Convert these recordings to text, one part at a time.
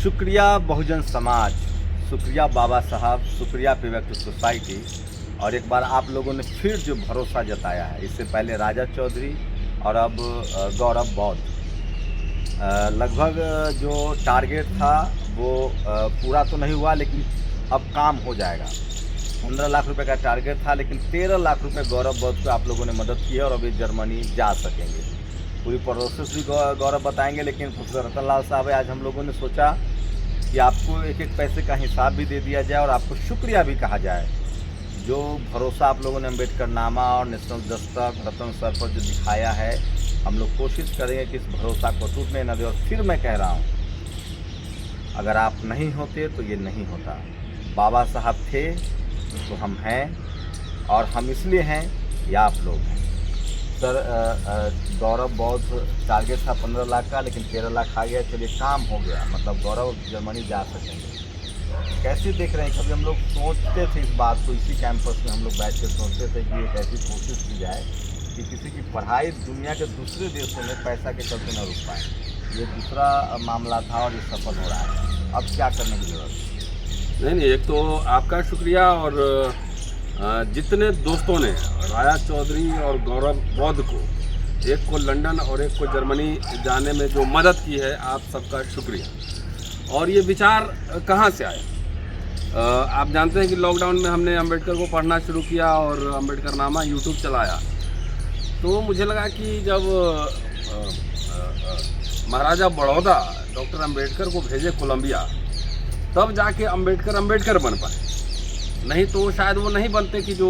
शुक्रिया बहुजन समाज, शुक्रिया बाबा साहब, शुक्रिया पेबैक टू सोसाइटी। और एक बार आप लोगों ने फिर जो भरोसा जताया है, इससे पहले राजा चौधरी और अब गौरव बौद्ध, लगभग जो टारगेट था वो पूरा तो नहीं हुआ, लेकिन अब काम हो जाएगा। 15 लाख रुपए का टारगेट था, लेकिन 13 लाख रुपए गौरव बौद्ध को आप लोगों ने मदद की है और अभी जर्मनी जा सकेंगे। पूरी प्रोसेस भी गौरव बताएंगे, लेकिन प्रोफेसर रतन लाल साहब, आज हम लोगों ने सोचा कि आपको एक एक पैसे का हिसाब भी दे दिया जाए और आपको शुक्रिया भी कहा जाए। जो भरोसा आप लोगों ने अम्बेडकर नामा और नेशनल दस्तक रतन सर पर जो दिखाया है, हम लोग कोशिश करेंगे कि इस भरोसा को टूटने न दे। और फिर मैं कह रहा हूँ, अगर आप नहीं होते तो ये नहीं होता। बाबा साहब थे तो हम हैं, और हम इसलिए हैं या आप लोग हैं। सर, गौरव बौद्ध टारगेट था 15 लाख का, लेकिन 13 लाख आ गया। चलिए, काम हो गया, मतलब गौरव जर्मनी जा सकेंगे। कैसे देख रहे हैं? कभी हम लोग सोचते थे इस बात को, इसी कैंपस में हम लोग बैठ कर सोचते थे कि एक ऐसी कोशिश की जाए कि किसी की पढ़ाई दुनिया के दूसरे देशों में पैसा के चलते न रुक पाए। ये दूसरा मामला था और ये सफल हो रहा है। अब क्या करने की जरूरत है? नहीं, एक तो आपका शुक्रिया, और जितने दोस्तों ने राजा चौधरी और गौरव बौद्ध को, एक को लंदन और एक को जर्मनी जाने में जो मदद की है, आप सबका शुक्रिया। और ये विचार कहाँ से आया? आप जानते हैं कि लॉकडाउन में हमने अंबेडकर को पढ़ना शुरू किया और अंबेडकर नामा यूट्यूब चलाया। तो मुझे लगा कि जब महाराजा बड़ौदा डॉक्टर अंबेडकर को भेजे कोलंबिया, तब जाके अंबेडकर बन पाए, नहीं तो शायद वो नहीं बनते कि जो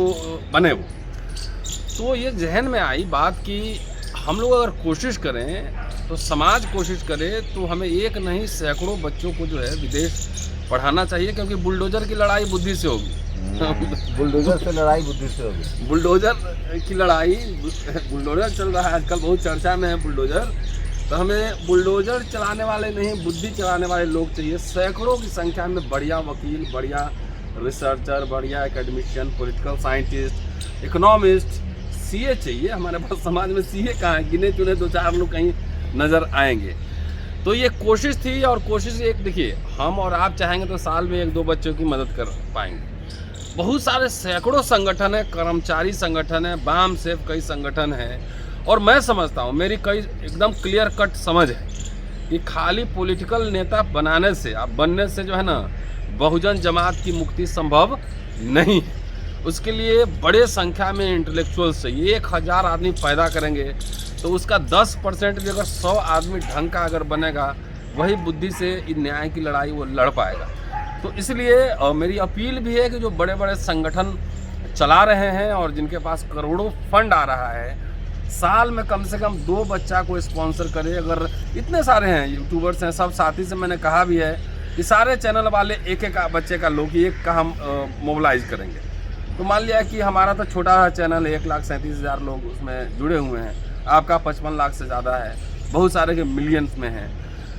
बने वो। तो ये जहन में आई बात कि हम लोग अगर कोशिश करें, तो समाज कोशिश करे, तो हमें एक नहीं सैकड़ों बच्चों को जो है विदेश पढ़ाना चाहिए, क्योंकि बुलडोजर की लड़ाई बुद्धि से होगी। बुलडोजर से लड़ाई बुद्धि से होगी। बुलडोजर की लड़ाई, बुलडोजर चल रहा है आजकल, बहुत चर्चा में है बुलडोजर। तो हमें बुलडोजर चलाने वाले नहीं, बुद्धि चलाने वाले लोग चाहिए। सैकड़ों की संख्या में बढ़िया वकील, बढ़िया रिसर्चर, बढ़िया academician, political scientist, economist, CA चाहिए। हमारे पास समाज में सीए कहाँ है? गिने चुने 2-4 लोग कहीं नज़र आएंगे। तो ये कोशिश थी, और कोशिश एक, देखिए, हम और आप चाहेंगे तो साल में 1-2 बच्चों की मदद कर पाएंगे। बहुत सारे सैकड़ों संगठन है, कर्मचारी संगठन है, वाम सेफ कई संगठन है। और मैं समझता हूँ, मेरी कई एकदम क्लियर कट समझ है कि खाली पॉलिटिकल नेता बनाने से, आप बनने से जो है ना, बहुजन जमात की मुक्ति संभव नहीं है। उसके लिए बड़े संख्या में इंटेलेक्चुअल्स चाहिए। 1000 आदमी पैदा करेंगे तो उसका 10% भी अगर 100 आदमी ढंग का अगर बनेगा, वही बुद्धि से न्याय की लड़ाई वो लड़ पाएगा। तो इसलिए मेरी अपील भी है कि जो बड़े बड़े संगठन चला रहे हैं और जिनके पास करोड़ों फंड आ रहा है, साल में कम से कम 2 बच्चा को स्पॉन्सर करे। अगर इतने सारे हैं यूट्यूबर्स हैं, सब साथी से मैंने कहा भी है कि सारे चैनल वाले एक एक बच्चे का लोग, एक का हम मोबिलाइज करेंगे। तो मान लिया कि हमारा तो छोटा चैनल है, 1,37,000 लोग उसमें जुड़े हुए हैं, आपका 55 लाख से ज़्यादा है, बहुत सारे के मिलियंस में हैं।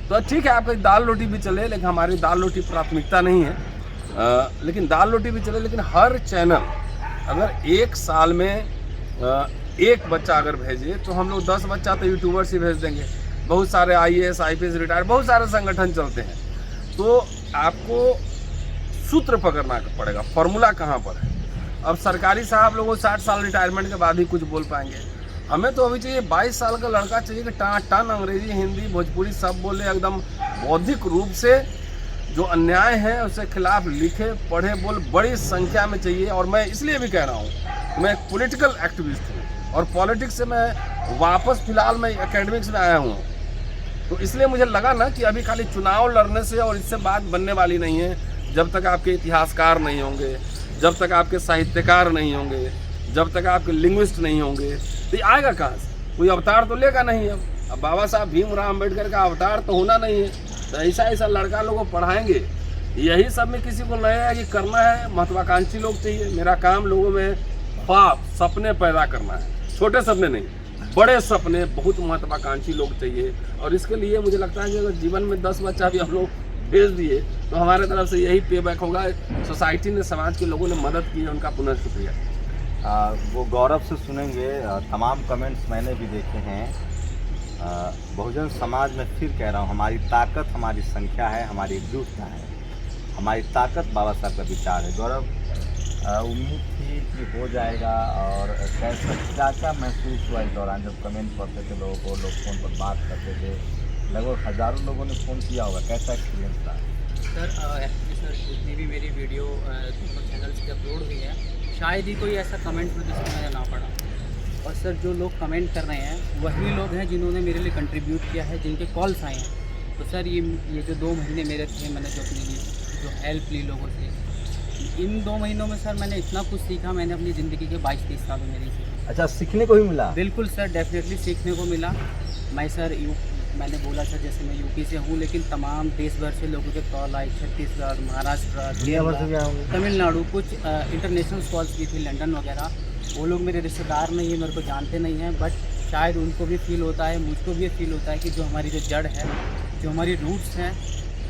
तो ठीक है, आपकी दाल रोटी भी चले, लेकिन हमारी दाल रोटी प्राथमिकता नहीं है। लेकिन दाल रोटी भी चले, लेकिन हर चैनल अगर एक साल में एक बच्चा अगर भेजे, तो हम लोग 10 बच्चा तो यूट्यूबर्स ही भेज देंगे। बहुत सारे IAS IPS रिटायर, बहुत सारे संगठन चलते हैं। तो आपको सूत्र पकड़ना पड़ेगा, फॉर्मूला कहाँ पर है। अब सरकारी साहब लोगों 60 साल रिटायरमेंट के बाद ही कुछ बोल पाएंगे। हमें तो अभी चाहिए 22 साल का लड़का चाहिए कि टन अंग्रेजी, हिंदी, भोजपुरी सब बोले, एकदम बौद्धिक रूप से जो अन्याय है उसके खिलाफ लिखे, पढ़े, बोल, बड़ी संख्या में चाहिए। और मैं इसलिए भी कह रहा हूँ, मैं एक पॉलिटिकल एक्टिविस्ट हूँ, और पॉलिटिक्स से मैं वापस फिलहाल मैं एकेडमिक्स में आया हूँ। तो इसलिए मुझे लगा ना कि अभी खाली चुनाव लड़ने से और इससे बात बनने वाली नहीं है। जब तक आपके इतिहासकार नहीं होंगे, जब तक आपके साहित्यकार नहीं होंगे, जब तक आपके लिंग्विस्ट नहीं होंगे, तो ये आएगा कहाँ से? कोई अवतार तो लेगा नहीं। अब बाबा साहब भीमराव अम्बेडकर का अवतार तो होना नहीं है। तो ऐसा लड़का लोगों को पढ़ाएंगे, यही सब में किसी को लगेगा कि करना है। महत्वाकांक्षी लोग चाहिए। मेरा काम लोगों में ख्वाब, सपने पैदा करना है। छोटे सपने नहीं, बड़े सपने, बहुत महत्वाकांक्षी लोग चाहिए। और इसके लिए मुझे लगता है कि अगर जीवन में 10 बच्चा भी हम लोग भेज दिए, तो हमारे तरफ से यही पे बैक होगा। सोसाइटी ने, समाज के लोगों ने मदद की है, उनका पुनः शुक्रिया। वो गौरव से सुनेंगे। तमाम कमेंट्स मैंने भी देखे हैं। बहुजन समाज में फिर कह रहा हूँ, हमारी ताकत हमारी संख्या है, हमारी एकजुटता है, हमारी ताकत बाबा साहब का विचार है। गौरव, उम्मीद थी कि हो जाएगा, और कैसा क्या क्या महसूस हुआ इस दौरान जब कमेंट पढ़ते थे लोगों को, लोग फ़ोन पर बात करते थे, लगभग हज़ारों लोगों ने फ़ोन किया होगा, कैसा एक्सपीरियंस था? सर एक्चुअली सर जितनी भी मेरी वीडियो दोनों चैनल से अपलोड हुई है, शायद ही कोई ऐसा कमेंट हो जिसको मैंने ना पढ़ा। और सर जो लोग कमेंट कर रहे हैं वही लोग हैं जिन्होंने मेरे लिए कंट्रीब्यूट किया है, जिनके कॉल्स आए हैं। तो सर ये जो 2 महीने मेरे थे, मैंने जो अपने लिए जो हेल्प ली लोगों से, इन 2 महीनों में सर मैंने इतना कुछ सीखा, मैंने अपनी ज़िंदगी के 22-23 सालों में नहीं सीखा। अच्छा, सीखने को ही मिला? बिल्कुल सर, डेफिनेटली सीखने को मिला। मैं सर मैंने बोला सर जैसे मैं यूपी से हूँ, लेकिन तमाम देश भर से लोगों के कॉल आए, छत्तीसगढ़, महाराष्ट्र, दुनिया भर से भी आए होंगे। तमिलनाडु, कुछ इंटरनेशनल कॉल्स भी थी, लंदन वगैरह। वो लोग मेरे रिश्तेदार नहीं है, मेरे को जानते नहीं हैं, बट शायद उनको भी फील होता है, मुझको भी फील होता है कि जो हमारी जो जड़ है, जो हमारी रूट्स हैं,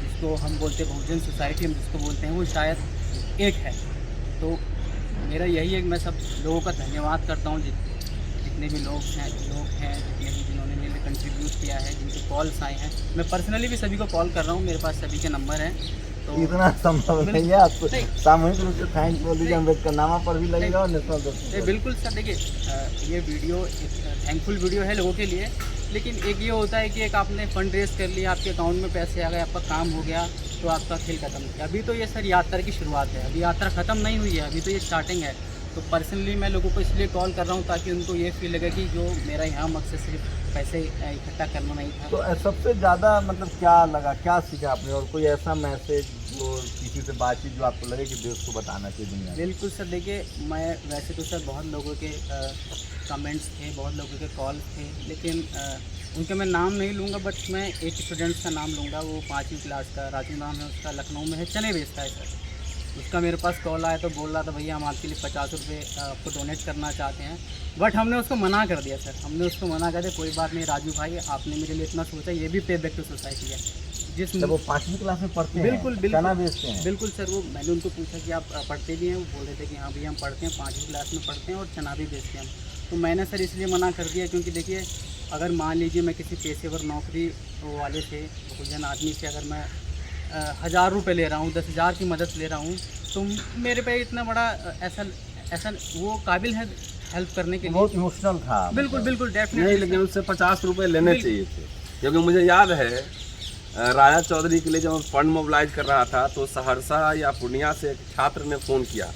जिसको हम बोलते हैं बहुजन सोसाइटी, हम जिसको बोलते हैं, वो शायद एक है। तो मेरा यही है कि मैं सब लोगों का धन्यवाद करता हूँ, जितने भी लोग हैं जितने भी जिन्होंने मेरे लिए कंट्रीब्यूट किया है, जिनके कॉल्स आए हैं। मैं पर्सनली भी सभी को कॉल कर रहा हूँ, मेरे पास सभी के नंबर हैं। तो इतना संभव नहीं है, आपको सामूहिक रूप से थैंक्स बोल दीजिए, अम्बेडकरनामा पर भी लगेगा और नेशनल दोस्त। बिल्कुल सर, देखिए ये वीडियो एक थैंकफुल वीडियो है लोगों के लिए, लेकिन एक ये होता है कि एक आपने फंड रेज कर लिया, आपके अकाउंट में पैसे आ गए, आपका काम हो गया, तो आपका खेल खत्म हो गया। अभी तो ये सर यात्रा की शुरुआत है, अभी यात्रा ख़त्म नहीं हुई है, अभी तो ये स्टार्टिंग है। तो पर्सनली मैं लोगों को इसलिए कॉल कर रहा हूँ ताकि उनको ये फील लगे कि जो मेरा यहाँ मकसद सिर्फ पैसे इकट्ठा करना नहीं था। तो सबसे ज़्यादा मतलब क्या लगा, क्या सीखा आपने, और कोई ऐसा मैसेज जो किसी से बातचीत जो आपको लगे कि देश को बताना चाहिए दुनिया में? बिल्कुल सर, देखिए मैं वैसे तो सर बहुत लोगों के कमेंट्स थे, बहुत लोगों के कॉल थे, लेकिन उनके मैं नाम नहीं लूँगा, बट मैं एक स्टूडेंट्स का नाम लूँगा। वो 5वीं क्लास का, राजू नाम है उसका, लखनऊ में है, चने बेचता है सर। उसका मेरे पास कॉल आया तो बोल रहा था भैया हम आपके लिए 50 रुपये आपको डोनेट करना चाहते हैं, बट हमने उसको मना कर दिया सर, हमने उसको मना कर दिया। कोई बात नहीं राजू भाई, आपने मेरे लिए इतना सोचा, ये भी पे बैक टू सोसाइटी है। जिस वो 5वीं क्लास में पढ़ते हैं, बिल्कुल चना बेचते हैं। बिल्कुल सर, वो मैंने उनको पूछा कि आप पढ़ते भी हैं, वो बोल रहे थे कि हाँ भैया हम पढ़ते हैं, 5वीं क्लास में पढ़ते हैं और चना भी बेचते हैं हम। तो मैंने सर इसलिए मना कर दिया क्योंकि देखिए, अगर मान लीजिए मैं किसी पेशेवर नौकरी वाले से, बहुजन आदमी से अगर मैं 1000 रुपये ले रहा हूँ, 10,000 की मदद ले रहा हूँ, तो मेरे पे इतना बड़ा ऐसा वो काबिल है हेल्प करने के लिए। बहुत इमोशनल था। बिल्कुल बिल्कुल, नहीं, डेफिनेटली। लेकिन उससे 50 रुपये लेने चाहिए थे, क्योंकि मुझे याद है राजा चौधरी के लिए जब फंड मोबिलाइज कर रहा था तो सहरसा या पूर्णिया से एक छात्र ने फ़ोन किया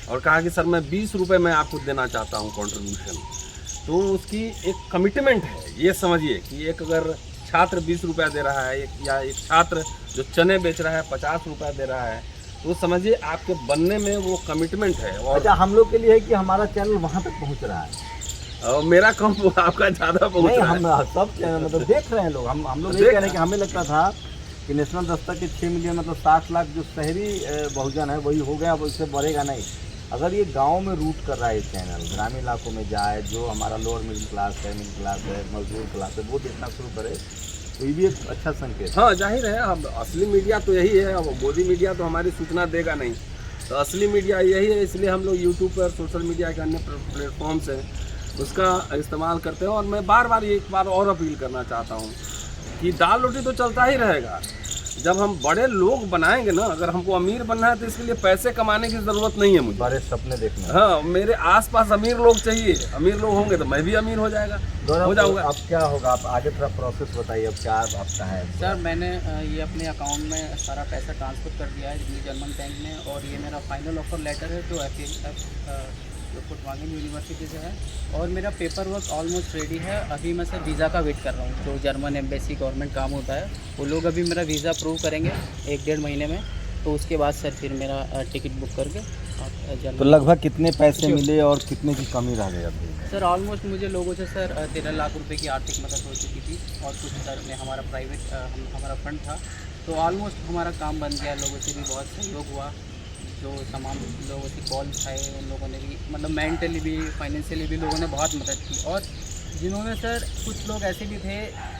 और कहा कि सर मैं 20 रुपये मैं आपको देना चाहता हूँ कंट्रीब्यूशन। तो उसकी एक कमिटमेंट है, ये समझिए कि एक अगर छात्र 20 रुपया दे रहा है या एक छात्र जो चने बेच रहा है 50 रुपया दे रहा है, तो समझिए आपके बनने में वो कमिटमेंट है। और अच्छा, हम लोग के लिए है कि हमारा चैनल वहाँ तक पहुँच रहा है, और मेरा कम आपका ज़्यादा पहुँच रहा है। हम सब चैनल मतलब देख रहे हैं लोग। हम लोग ये कह रहे हैं कि हमें लगता था कि नेशनल दस्तक के 6 मिलियन मतलब 60 लाख जो शहरी बहुजन है वही हो गया, अब इससे बढ़ेगा नहीं। अगर ये गांव में रूट कर रहा है चैनल, ग्रामीण इलाकों में जाए, जो हमारा लोअर मिडिल क्लास है, मजदूर क्लास है, वो देखना शुरू करे, तो ये भी एक अच्छा संकेत। हाँ, जाहिर है, अब असली मीडिया तो यही है। अब मोदी मीडिया तो हमारी सूचना देगा नहीं, तो असली मीडिया यही है। इसलिए हम लोग यूट्यूब पर, सोशल मीडिया के अन्य प्लेटफॉर्म्स हैं, उसका इस्तेमाल करते हैं। और मैं बार एक बार और अपील करना चाहता हूँ कि दाल रोटी तो चलता ही रहेगा। जब हम बड़े लोग बनाएंगे ना, अगर हमको अमीर बनना है तो इसके लिए पैसे कमाने की ज़रूरत नहीं है मुझे, बड़े सपने देखने। हाँ, मेरे आसपास अमीर लोग चाहिए। अमीर लोग होंगे तो मैं भी अमीर हो जाऊंगा। अब क्या होगा, आप आगे थोड़ा प्रोसेस बताइए, अब क्या आपका है? सर मैंने ये अपने अकाउंट में सारा पैसा ट्रांसफ़र कर दिया है जर्मन बैंक में, और ये मेरा फाइनल ऑफर लेटर है जो जो फुटवांगन यूनिवर्सिटी से है, और मेरा पेपर वर्क ऑलमोस्ट रेडी है। अभी मैं सर वीज़ा का वेट कर रहा हूँ, जो जर्मन एम्बेसी गवर्नमेंट काम होता है, वो लोग अभी मेरा वीज़ा अप्रूव करेंगे 1-1.5 महीने में, तो उसके बाद सर फिर मेरा टिकट बुक करके तो लगभग कितने पैसे मिले और कितने की कमी रह गई अभी? सर ऑलमोस्ट मुझे लोगों से सर 13 लाख रुपए की आर्थिक मदद हो चुकी थी, और कुछ सर में हमारा प्राइवेट हमारा फंड था, तो ऑलमोस्ट हमारा काम बन गया। लोगों से भी बहुत सहयोग हुआ, जो तमाम लोगों की कॉल्स आए, उन लोगों ने भी मतलब मेंटली भी फाइनेंशियली भी लोगों ने बहुत मदद की। और जिन्होंने सर, कुछ लोग ऐसे भी थे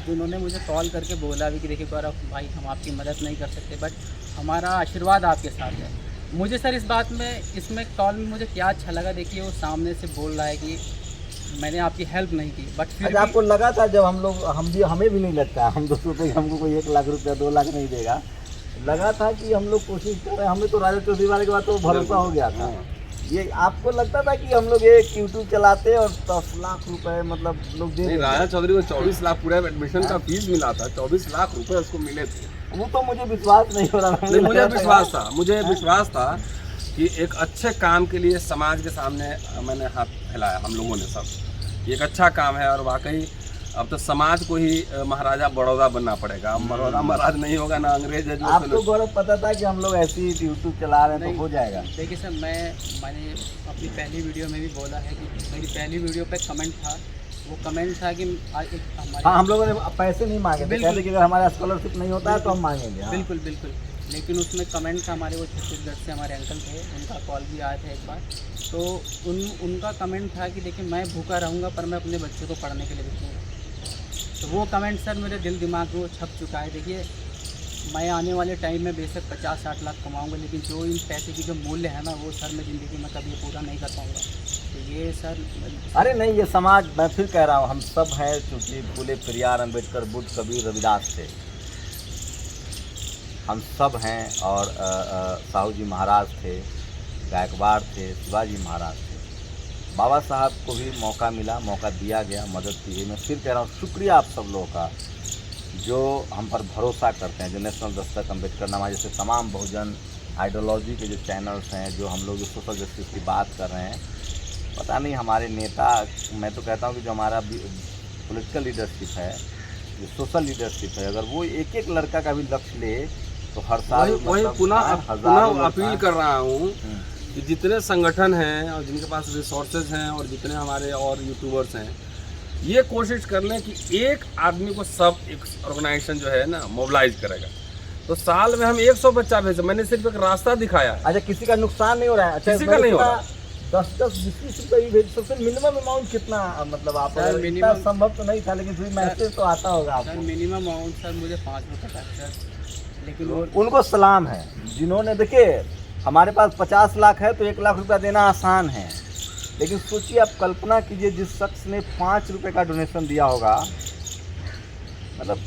जिन्होंने मुझे कॉल करके बोला भी कि देखिए गौरव भाई हम आपकी मदद नहीं कर सकते, बट हमारा आशीर्वाद आपके साथ है। मुझे सर इस बात में, इसमें कॉल में मुझे क्या अच्छा लगा, देखिए वो सामने से बोल रहा है कि मैंने आपकी हेल्प नहीं की, बट फिर अच्छा, भी आपको लगा था जब हमें भी नहीं लगता, हम 200 रुपये हमको कोई 1 लाख रुपया 2 लाख नहीं देगा, लगा था कि हम लोग कोशिश कर रहे हैं, हमें तो राजा चौधरी वाले के बाद तो भरोसा हो गया था। हाँ। ये आपको लगता था कि हम लोग एक यूट्यूब चलाते और 10 लाख रुपए मतलब लोग दे नहीं, देंगे? राजा चौधरी को 24 लाख पूरा एडमिशन का फीस मिला था, 24 लाख रुपए उसको मिले थे। वो तो मुझे विश्वास नहीं हो रहा। नहीं, मुझे विश्वास था कि एक अच्छे काम के लिए समाज के सामने मैंने हाथ फैलाया, हम लोगों ने सब। ये एक अच्छा काम है और वाकई अब तो समाज को ही महाराजा बड़ौदा बनना पड़ेगा। अब बड़ौदा महाराज नहीं होगा ना अंग्रेज है जो आपको गौरव पता था कि हम लोग ऐसे ही यूट्यूब चला रहे हैं तो नहीं। हो जाएगा? देखिए सर, मैंने अपनी पहली वीडियो में भी बोला है कि मेरी पहली वीडियो पे कमेंट था, वो कमेंट था कि हमारे हाँ, हम लोगों ने पैसे नहीं मांगे थे, बिल्कुल। कहते कि अगर हमारा स्कॉलरशिप नहीं होता है तो हम मांगेंगे। हाँ। बिल्कुल बिल्कुल, लेकिन उसमें कमेंट था, हमारे वो छत्तीसगढ़ से हमारे अंकल थे, उनका कॉल भी आया था एक बार, तो उनका कमेंट था कि देखिए मैं भूखा रहूँगा पर मैं अपने बच्चे को पढ़ने के लिए भेजूँगा। तो वो कमेंट सर मेरे दिल दिमाग में वो छप चुका है। देखिए, मैं आने वाले टाइम में बेशक 50-60 लाख कमाऊँगा, लेकिन जो इन पैसे की जो मूल्य है ना, वो सर मैं ज़िंदगी में कभी पूरा नहीं कर पाऊँगा। तो ये सर अरे नहीं, ये समाज, मैं फिर कह रहा हूँ, हम सब हैं, क्योंकि फूले पेरियार, अम्बेडकर, बुद्ध, कबीर, रविदास थे, हम सब हैं। और साहू जी महाराज थे, गायकवाड़ थे, शिवाजी महाराज थे। बाबा साहब को भी मौका मिला, मौका दिया गया, मदद की गई। मैं फिर कह रहा हूँ, शुक्रिया आप सब लोगों का जो हम पर भरोसा करते हैं, जो नेशनल दस्तक, अम्बेडकर नामा जैसे तमाम बहुजन आइडियोलॉजी के जो चैनल्स हैं, जो हम लोग जो सोशल जस्टिस की बात कर रहे हैं। पता नहीं हमारे नेता, मैं तो कहता हूँ कि जो हमारा पॉलिटिकल लीडरशिप है, जो सोशल लीडरशिप है, अगर वो एक एक लड़का का भी लक्ष्य ले तो हर साल वही मतलब पुनः अपील कर रहा हूँ कि जितने संगठन हैं और जिनके पास रिसोर्सेज हैं और जितने हमारे और यूट्यूबर्स हैं, ये कोशिश कर लें कि एक आदमी को सब एक ऑर्गेनाइजेशन जो है ना मोबिलाइज करेगा, तो साल में हम 100 बच्चा भेजें। मैंने सिर्फ एक रास्ता दिखाया। अच्छा, किसी का नुकसान नहीं हो रहा है? अच्छा, किसी का नहीं हो रहा। 10-10, 20-20 रुपये ही भेज सकते। मिनिमम अमाउंट कितना, मतलब आप सर, इतना minimum- संभव तो नहीं था, लेकिन फिर मैसेज तो आता होगा सर आपको। मिनिमम अमाउंट सर मुझे 5 रुपये का है सर, लेकिन वो उनको सलाम है जिन्होंने, देखिए हमारे पास 50 लाख है तो 1 लाख रुपया देना आसान है, लेकिन सोचिए आप, कल्पना कीजिए जिस शख्स ने 5 रुपये का डोनेशन दिया होगा, मतलब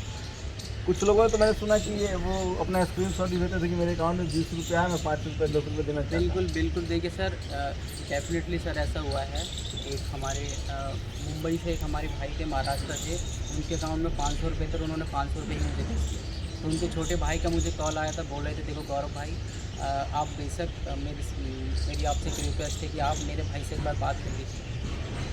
कुछ लोगों ने तो मैंने सुना कि ये वो अपना स्क्रीनशॉट दिखाते थे कि मेरे अकाउंट में 20 रुपया है, मैं 5 रुपये 10 रुपये देना चाहता हूं। बिल्कुल बिल्कुल। देखिए सर, डेफिनेटली सर ऐसा हुआ है। एक हमारे मुंबई से एक हमारे भाई थे, महाराष्ट्र से, उनके अकाउंट में 500 रुपये थे, उन्होंने 500 रुपये ही मुझे भेज दिए। तो उनके छोटे भाई का मुझे कॉल आया था, बोल रहे थे देखो गौरव भाई, आप बेशक मेरी आपसे एक रिक्वेस्ट है कि आप मेरे भाई से एक बार बात कर लीजिए।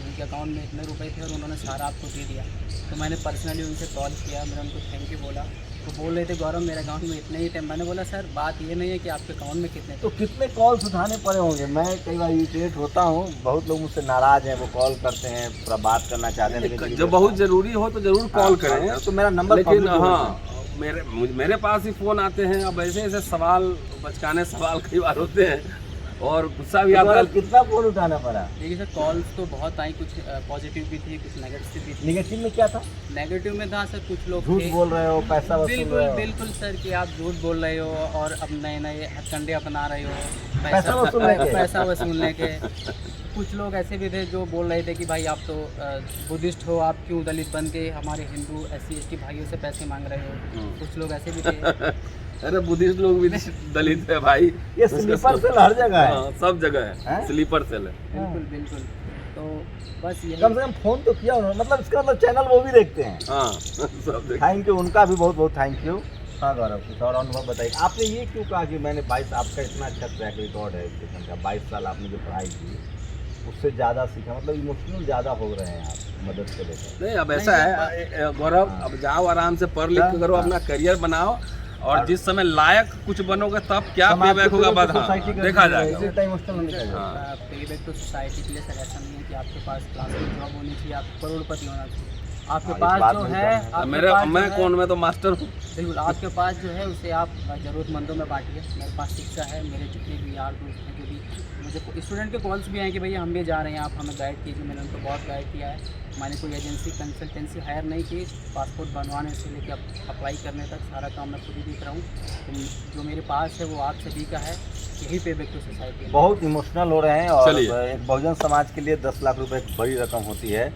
उनके अकाउंट में इतने रुपए थे और उन्होंने सारा आपको दे दिया। तो मैंने पर्सनली उनसे कॉल किया, मैंने उनको थैंक यू बोला। तो बोल रहे थे गौरव मेरे अकाउंट में इतने ही थे। मैंने बोला सर बात ये नहीं है कि आपके अकाउंट में कितने थे। तो कितने कॉल्स उठाने पड़े होंगे? मैं कई बार इरिटेट होता हूँ, बहुत लोग मुझसे नाराज हैं, वो कॉल करते हैं, पूरा बात करना चाहते हैं, लेकिन जब बहुत जरूरी हो तो जरूर कॉल करें। तो मेरा नंबर लेकिन public होना हाँ, मेरे पास ही फ़ोन आते हैं। अब ऐसे ऐसे सवाल, बचकाने सवाल कई बार होते हैं और गुस्सा भी आता है। कितना फोन उठाना पड़ा? देखिए सर, कॉल्स तो बहुत आई, कुछ पॉजिटिव भी थी, कुछ नेगेटिव भी थी। निगेटिव में क्या था? नेगेटिव में था सर, कुछ लोग झूठ थे- बोल रहे हो, पैसा वसूल रहे बिल्कुल हो। बिल्कुल सर, कि आप झूठ बोल रहे हो और अब नए नए हथकंडे अपना रहे हो पैसा वसूलने के। पैसा वसूलने के। कुछ लोग ऐसे भी थे जो बोल रहे थे कि भाई आप तो बुद्धिस्ट हो, आप क्यों दलित बन के हमारे हिंदू SC/ST भाइयों से पैसे मांग रहे हो। कुछ लोग ऐसे भी थे। अरे बुद्धिस्ट लोग भी दलित है भाई। ये स्लीपर सेल हर जगह है। हाँ, सब जगह हैं? है, स्लीपर सेल है। बिल्कुल बिल्कुल। तो बस यही। कम से कम फोन तो किया उन्होंने, मतलब इसका मतलब चैनल वो भी देखते हैं। हाँ सब जगह। थैंक यू, उनका भी बहुत बहुत थैंक यू। हाँ गौरव, कुछ और अनुभव बताइए। आपने ये क्यों कहा कि मैंने 22, आपका इतना अच्छा ट्रैक रिकॉर्ड है एजुकेशन का, 22 साल आपने जो पढ़ाई की उससे ज़्यादा सीखा, मतलब इमोशनल ज़्यादा हो रहे हैं आप मदद को लेकर? नहीं, अब ऐसा है गौरव, अब जाओ आराम से पढ़ लिख के करो, अपना करियर बनाओ और जिस समय लायक कुछ बनोगे तब क्या पेबैक होगा बाद, हाँ, देखा जाएगा। पेबैक तो सोसाइटी के लिए सर ऐसा नहीं है कि आपके पास क्लास में जॉब होनी चाहिए, आप करोड़पति होना चाहिए। आपके पास जो है, मैं कौन, मैं तो मास्टर हूँ। बिल्कुल, आपके पास जो है उसे आप ज़रूरतमंदों में बांटिए। मेरे पास शिक्षा है, मेरे जितने भी यार दोस्त हैं, जो भी मुझे स्टूडेंट के कॉल्स भी हैं कि भैया हम भी जा रहे हैं, आप हमें गाइड कीजिए। मैंने उनको बहुत गाइड किया है। मैंने कोई एजेंसी कंसल्टेंसी हायर नहीं की, पासपोर्ट बनवाने से लेकर अप्लाई करने तक सारा काम मैं खुद ही देख रहा हूँ। तो जो मेरे पास है वो आप सभी का है। यही पे बैक टू सोसाइटी। बहुत इमोशनल हो रहे हैं और चलिए। एक बहुजन समाज के लिए 10 लाख रुपए एक बड़ी रकम होती है,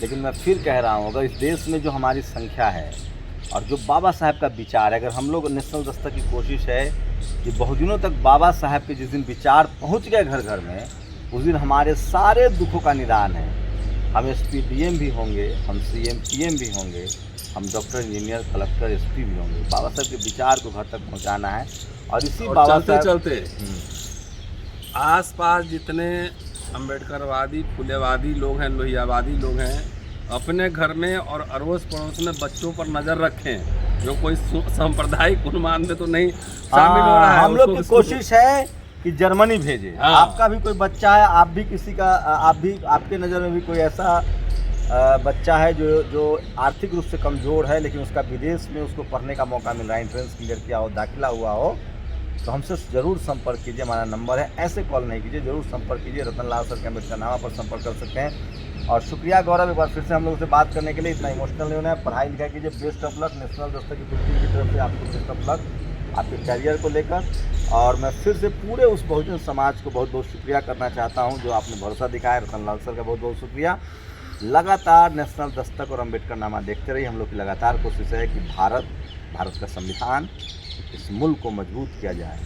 लेकिन मैं फिर कह रहा हूँ, अगर इस देश में जो हमारी संख्या है और जो बाबा साहब का विचार है, अगर हम लोग नेशनल दस्तक की कोशिश है कि बहुजनों तक बाबा साहब के जिस दिन विचार पहुँच गए घर घर में, उस दिन हमारे सारे दुखों का निदान है। हम SP DM भी होंगे, हम CM PM भी होंगे, हम डॉक्टर, इंजीनियर, कलेक्टर, SP भी होंगे। बाबा साहब के विचार को घर तक पहुँचाना है और इसी और बाबा चलते साहब चलते आसपास जितने अम्बेडकरवादी, फुलेवादी लोग हैं, लोहियावादी लोग हैं, अपने घर में और अड़ोस पड़ोस में बच्चों पर नज़र रखें। जो कोई सांप्रदायिक उन्माद में तो नहीं शामिल हो रहा है। हम लोग की उसको- कोशिश है कि जर्मनी भेजे। हाँ। आपका भी कोई बच्चा है, आप भी किसी का, आप भी, आपके नज़र में भी कोई ऐसा बच्चा है जो आर्थिक रूप से कमज़ोर है, लेकिन उसका विदेश में उसको पढ़ने का मौका मिल रहा है, एंट्रेंस क्लियर किया हो, दाखिला हुआ हो, तो हमसे ज़रूर संपर्क कीजिए। हमारा नंबर है, ऐसे कॉल नहीं कीजिए, ज़रूर संपर्क कीजिए। रतन लाल सर के अम्बेडकरनामा पर संपर्क कर सकते हैं। और शुक्रिया गौरव, एक बार फिर से हम लोगों से बात करने के लिए। इतना इमोशनल नहीं होना है, पढ़ाई लिखाई कीजिए। Best of luck, national Dastak की टीम की तरफ से आपको बेस्ट ऑफ लक आपके कैरियर को लेकर। और मैं फिर से पूरे उस बहुजन समाज को बहुत बहुत शुक्रिया करना चाहता हूँ जो आपने भरोसा दिखाया। रतन लाल सर का बहुत बहुत शुक्रिया। लगातार नेशनल दस्तक और अम्बेडकरनामा देखते रहिए। हम लोग की लगातार कोशिश है कि भारत का संविधान, इस मुल्क को मजबूत किया जाए।